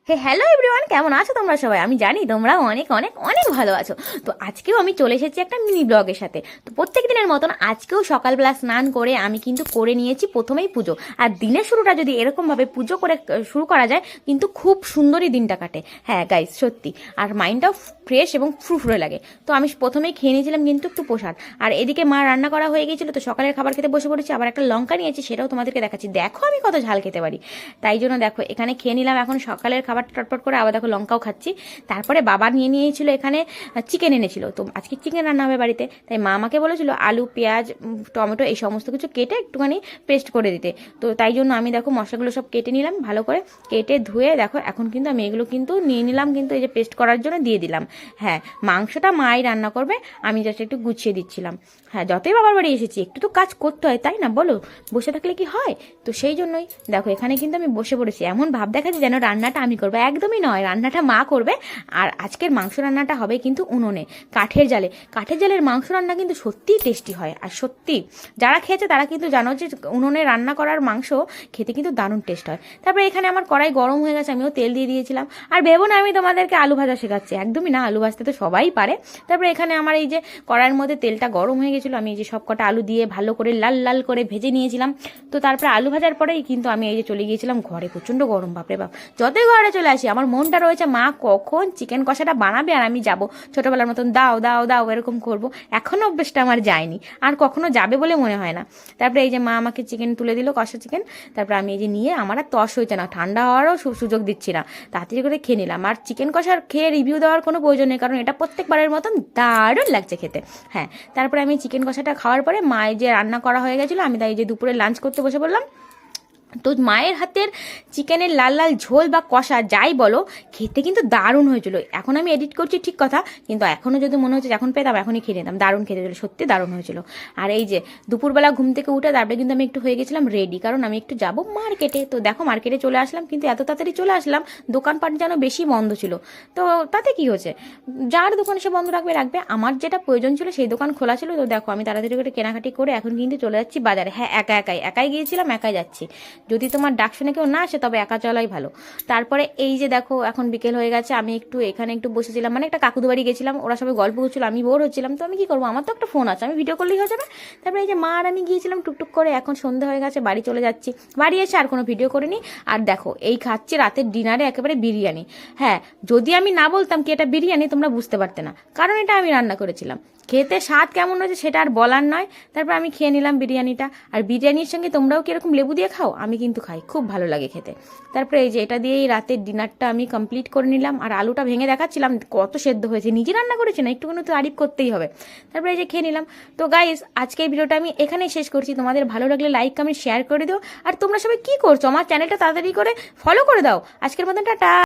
Hello everyone, কেমন আছো তোমরা সবাই? আমি জানি তোমরা অনেক অনেক অনেক ভালো আছো। তো আজকেও আমি চলে এসেছি একটা মিনি ব্লগের সাথে। তো প্রত্যেক দিনের মতন আজকেও সকালবেলা স্নান করে আমি কিন্তু করে নিয়েছি প্রথমেই পুজো। আর দিনের শুরুটা যদি এরকমভাবে পুজো করে শুরু করা যায় কিন্তু খুব সুন্দরই দিনটা কাটে। হ্যাঁ গাইস, সত্যি। আর মাইন্ডটাও ফ্রেশ এবং ফুরফুরে লাগে। তো আমি প্রথমেই খেয়ে নিয়েছিলাম কিন্তু একটু প্রসাদ। আর এদিকে মা রান্না করা হয়ে গিয়েছিল, তো সকালের খাবার খেতে বসে পড়েছি। আবার একটা লঙ্কা নিয়েছি, সেটাও তোমাদেরকে দেখাচ্ছি। দেখো আমি কত ঝাল খেতে পারি। তাই জন্য দেখো এখানে খেয়ে নিলাম এখন সকালের খাবার টটপট করে। আবার দেখো লঙ্কাও খাচ্ছি। তারপরে বাবা নিয়েছিল এখানে চিকেন এনেছিল। তো আজকে চিকেন রান্না হবে বাড়িতে, তাই মা আমাকে বলেছিল আলু পেঁয়াজ টমেটো এই সমস্ত কিছু কেটে একটুখানি পেস্ট করে দিতে। তো তাই জন্য আমি দেখো মশলাগুলো সব কেটে নিলাম ভালো করে, কেটে ধুয়ে দেখো এখন কিন্তু আমি এগুলো কিন্তু নিয়ে নিলাম, কিন্তু এই যে পেস্ট করার জন্য দিয়ে দিলাম। হ্যাঁ, মাংসটা মাই রান্না করবে, আমি জাস্ট একটু গুছিয়ে দিচ্ছিলাম। হ্যাঁ, যতই বাবার বাড়ি এসেছি একটু তো কাজ করতে হয়, তাই না বলো? বসে থাকলে কি হয়? তো সেই জন্যই দেখো এখানে কিন্তু আমি বসে পড়েছি। এমন ভাব দেখাচ্ছি যেন রান্নাটা আমি করবো, একদমই নয়, রান্নাটা মা করবে। আর আজকের মাংস রান্নাটা হবে কিন্তু উনুনে, কাঠের জালে। কাঠের জালের মাংস রান্না কিন্তু সত্যিই টেস্টি হয়। আর সত্যি যারা খেয়েছে তারা কিন্তু জানো যে উনুনে রান্না করার মাংস খেতে কিন্তু দারুণ টেস্ট হয়। তারপরে এখানে আমার কড়াই গরম হয়ে গেছে, আমিও তেল দিয়ে দিয়েছিলাম। আর ভেবো না আমি তোমাদেরকে আলু ভাজা শেখাচ্ছি, একদমই না, আলু ভাজতে তো সবাই পারে। তারপরে এখানে আমার এই যে কড়াইয়ের মধ্যে তেলটা গরম হয়ে গেছিলো, আমি এই যে সব কটা আলু দিয়ে ভালো করে লাল লাল করে ভেজে নিয়েছিলাম। তো তারপরে আলু ভাজার পরেই কিন্তু আমি এই যে চলে গিয়েছিলাম ঘরে। প্রচণ্ড গরম, বাপরে বাপ। যতই ঘরে চলে আসি আমার মনটা রয়েছে মা কখন চিকেন কষাটা বানাবে আর আমি যাব ছোটবেলার মতন দাও দাও দাও এরকম করব। এখনো অভ্যেসটা আমার যায়নি, আর কখনো যাবে বলে মনে হয় না। তারপরে এই যে মা আমাকে চিকেন তুলে দিল, কষা চিকেন। তারপরে আমি এই যে নিয়ে, আমার আর তস হয়েছে না, ঠান্ডা হওয়ারও সুযোগ দিচ্ছি না, তাড়াতাড়ি করে খেয়ে নিলাম। আর চিকেন কষার খেয়ে রিভিউ দেওয়ার কোনো প্রয়োজন নেই, কারণ এটা প্রত্যেকবারের মতন দারুণ লাগছে খেতে। হ্যাঁ, তারপরে আমি চিকেন কষাটা খাওয়ার পরে মায়ের যে রান্না করা হয়ে গেছিলো, আমি তাই যে দুপুরে লাঞ্চ করতে বসে বললাম। তো মায়ের হাতের চিকেনের লাল লাল ঝোল বা কষা যাই বলো, খেতে কিন্তু দারুণ হয়েছিল। এখন আমি এডিট করছি ঠিক কথা, কিন্তু এখনও যদি মনে হচ্ছে যখন পেতাম এখনই খেয়ে নিতাম, দারুণ খেতে ছিল, সত্যি দারুণ হয়েছিল। আর এই যে দুপুরবেলা ঘুম থেকে উঠে তারপরে কিন্তু আমি একটু হয়ে গেছিলাম রেডি, কারণ আমি একটু যাব মার্কেটে। তো দেখো মার্কেটে চলে আসলাম, কিন্তু এত তাড়াতাড়ি চলে আসলাম, দোকানপাট যেন বেশি বন্ধ ছিল। তো তাতে কি হয়েছে, যার দোকান সে বন্ধ রাখবে রাখবে, আমার যেটা প্রয়োজন ছিল সেই দোকান খোলা ছিল। তো দেখো আমি তাড়াতাড়ি করে কেনাকাটি করে এখন কিন্তু চলে যাচ্ছি বাজারে। হ্যাঁ, একাই গিয়েছিলাম, একাই যাচ্ছি। যদি তোমার ডাক শুনে কেউ না আসে তবে একা চলাই ভালো। তারপরে এই যে দেখো এখন বিকেল হয়ে গেছে, আমি একটু এখানে একটু বসেছিলাম, মানে একটা কাকুদের বাড়ি গেছিলাম, ওরা সবাই গল্প করছিল, আমি বোর হচ্ছিলাম। তো আমি কি করবো, আমার তো একটা ফোন আছে, আমি ভিডিও করলেই হয়ে যাবে। তারপরে এই যে মা আর আমি গিয়েছিলাম টুকটুক করে, এখন সন্ধ্যা হয়ে গেছে, বাড়ি চলে যাচ্ছি। বাড়ি এসে আর কোনো ভিডিও করিনি। আর দেখো এই খাচ্ছি রাতের ডিনারে একেবারে বিরিয়ানি। হ্যাঁ, যদি আমি না বলতাম কি এটা বিরিয়ানি তোমরা বুঝতে পারতে না, কারণ এটা আমি রান্না করেছিলাম। খেতে স্বাদ কেমন হয়েছে সেটা আর বলার নয়। তারপর আমি খেয়ে নিলাম বিরিয়ানিটা। আর বিরিয়ানির সঙ্গে তোমরাও কি এরকম লেবু দিয়ে খাও? আমি কিন্তু খাই, খুব ভালো লাগে খেতে। তারপরে এই যে এটা দিয়েই রাতের ডিনারটা আমি কমপ্লিট করে নিলাম। আর আলুটা ভেঙে দেখাচ্ছিলাম কত সেদ্ধ হয়েছে, নিজে রান্না করেছি না, একটুখানি তো তারিফ করতেই হবে। তারপরে এই যে খেয়ে নিলাম। তো গাইস, আজকের ভিডিওটা আমি এখানেই শেষ করছি। তোমাদের ভালো লাগলে লাইক কমেন্ট শেয়ার করে দিও। আর তোমরা সবাই কি করছো, আমার চ্যানেলটা তাড়াতাড়ি করে ফলো করে দাও। আজকের মতন টাটা।